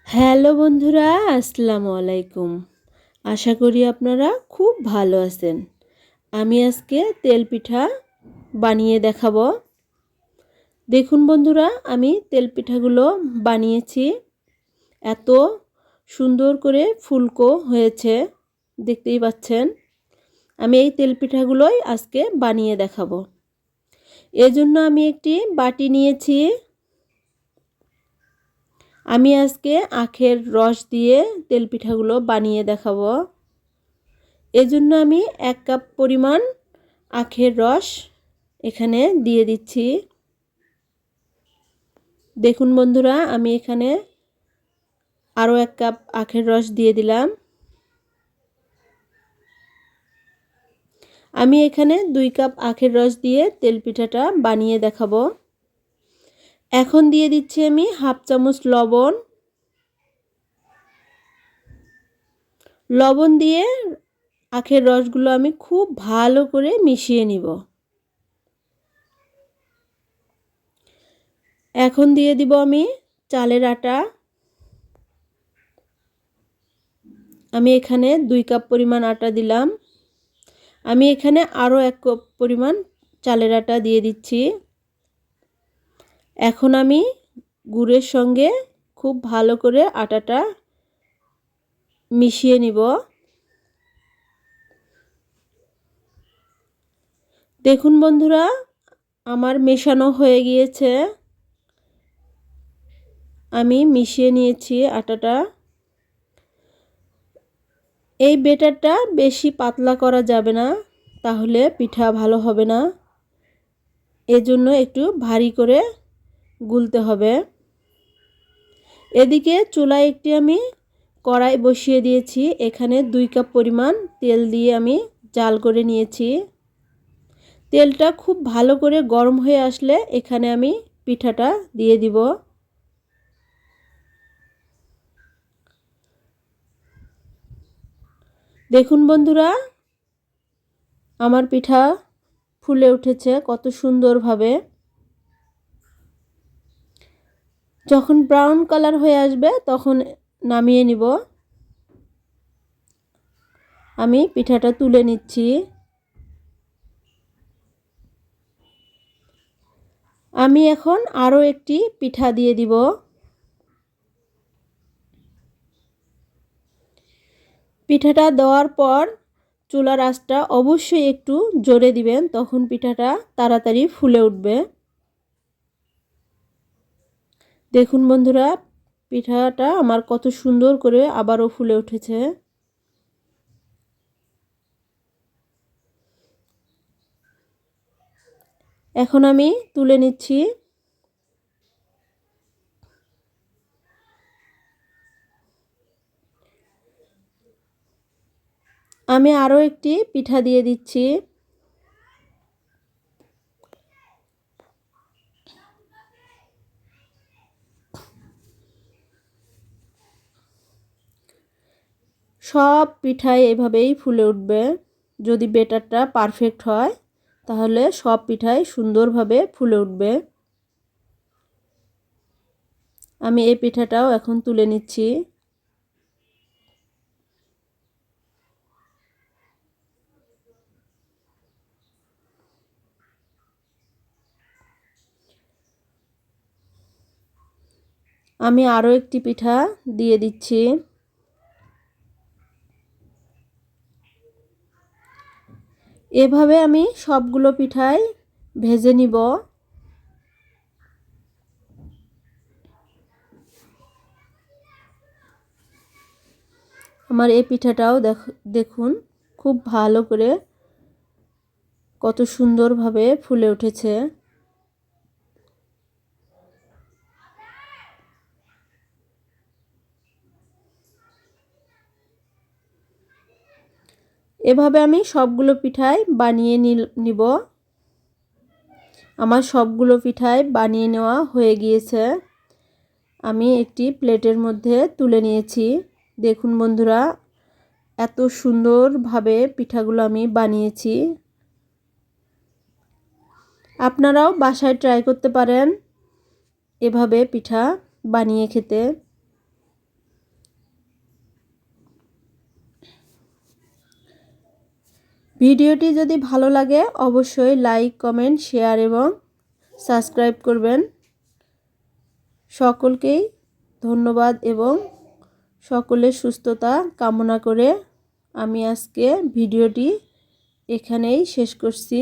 Hello বন্ধুরা, আসসালামু আলাইকুম। আশা করি আপনারা খুব ভালো আছেন। আমি আজকে তেল পিঠা বানিয়ে দেখাবো। দেখুন বন্ধুরা, আমি তেল পিঠাগুলো বানিয়েছি। এত সুন্দর করে ফুলকো হয়েছে, দেখতেই পাচ্ছেন। আমি এই তেল পিঠাগুলোই আজকে বানিয়ে দেখাবো। এজন্য আমি একটি বাটি নিয়েছি। আমি আজকে আখের রস দিয়ে তেল পিঠাগুলো বানিয়ে দেখাবো। এজন্য আমি 1 কাপ পরিমাণ আখের রস এখানে দিয়ে দিচ্ছি। দেখুন বন্ধুরা, আমি এখানে আরও 1 কাপ আখের রস দিয়ে দিলাম। আমি এখানে 2 কাপ আখের রস দিয়ে তেল পিঠাটা বানিয়ে দেখাবো। এখন দিয়ে দিচ্ছি আমি হাফ চামচ লবণ। লবণ দিয়ে আখের রসগুলো আমি খুব ভালো করে মিশিয়ে নিব। এখন দিয়ে দিব আমি চালের আটা। আমি এখানে 2 কাপ পরিমাণ আটা দিলাম। আমি এখানে আরও 1 কাপ পরিমাণ চালের আটা দিয়ে দিচ্ছি। এখন আমি গুড়ের সঙ্গে খুব ভালো করে আটাটা মিশিয়ে নিব। দেখুন বন্ধুরা, আমার মেশানো হয়ে গিয়েছে। আমি মিশিয়ে নিয়েছি আটাটা। এই ব্যাটারটা বেশি পাতলা করা যাবে না, তাহলে পিঠা ভালো হবে না। এজন্য একটু ভারী করে গুলতে হবে। এদিকে চুলায় একটি আমি কড়াই বসিয়ে দিয়েছি। এখানে 2 কাপ পরিমাণ তেল দিয়ে আমি জাল করে নিয়েছি। তেলটা খুব ভালো করে গরম হয়ে আসলে এখানে আমি পিঠাটা দিয়ে দিব। দেখুন বন্ধুরা, আমার পিঠা ফুলে উঠেছে কত সুন্দরভাবে। যখন ব্রাউন কালার হয়ে আসবে তখন নামিয়ে নিব। আমি পিঠাটা তুলে নিচ্ছি। আমি এখন আরও একটি পিঠা দিয়ে দিব। পিঠাটা দেওয়ার পর চুলার আঁচটা অবশ্যই একটু জোরে দিবেন, তখন পিঠাটা তাড়াতাড়ি ফুলে উঠবে। দেখুন বন্ধুরা, পিঠাটা আমার কত সুন্দর করে আবারও ফুলে উঠেছে। এখন আমি তুলে নিচ্ছি। আমি আরও একটি পিঠা দিয়ে দিচ্ছি। সব পিঠাই এভাবেই ফুলে উঠবে। যদি ব্যাটারটা পারফেক্ট হয় তাহলে সব পিঠাই সুন্দরভাবে ফুলে উঠবে। আমি এই পিঠাটাও এখন তুলে নিচ্ছি। আমি আরও একটি পিঠা দিয়ে দিচ্ছি। এভাবে আমি সবগুলো পিঠাই ভেজে নিব। আমার এই পিঠাটাও দেখুন খুব ভালো করে কত সুন্দরভাবে ফুলে উঠেছে। এভাবে আমি সবগুলো পিঠাই বানিয়ে নিব। আমার সবগুলো পিঠাই বানিয়ে নেওয়া হয়ে গিয়েছে। আমি একটি প্লেটের মধ্যে তুলে নিয়েছি। দেখুন বন্ধুরা, এত সুন্দরভাবে পিঠাগুলো আমি বানিয়েছি। আপনারাও বাসায় ট্রাই করতে পারেন এভাবে পিঠা বানিয়ে খেতে। ভিডিওটি যদি ভালো লাগে অবশ্যই লাইক, কমেন্ট, শেয়ার এবং সাবস্ক্রাইব করবেন। সকলকেই ধন্যবাদ এবং সকলের সুস্থতা কামনা করে আমি আজকে ভিডিওটি এখানেই শেষ করছি।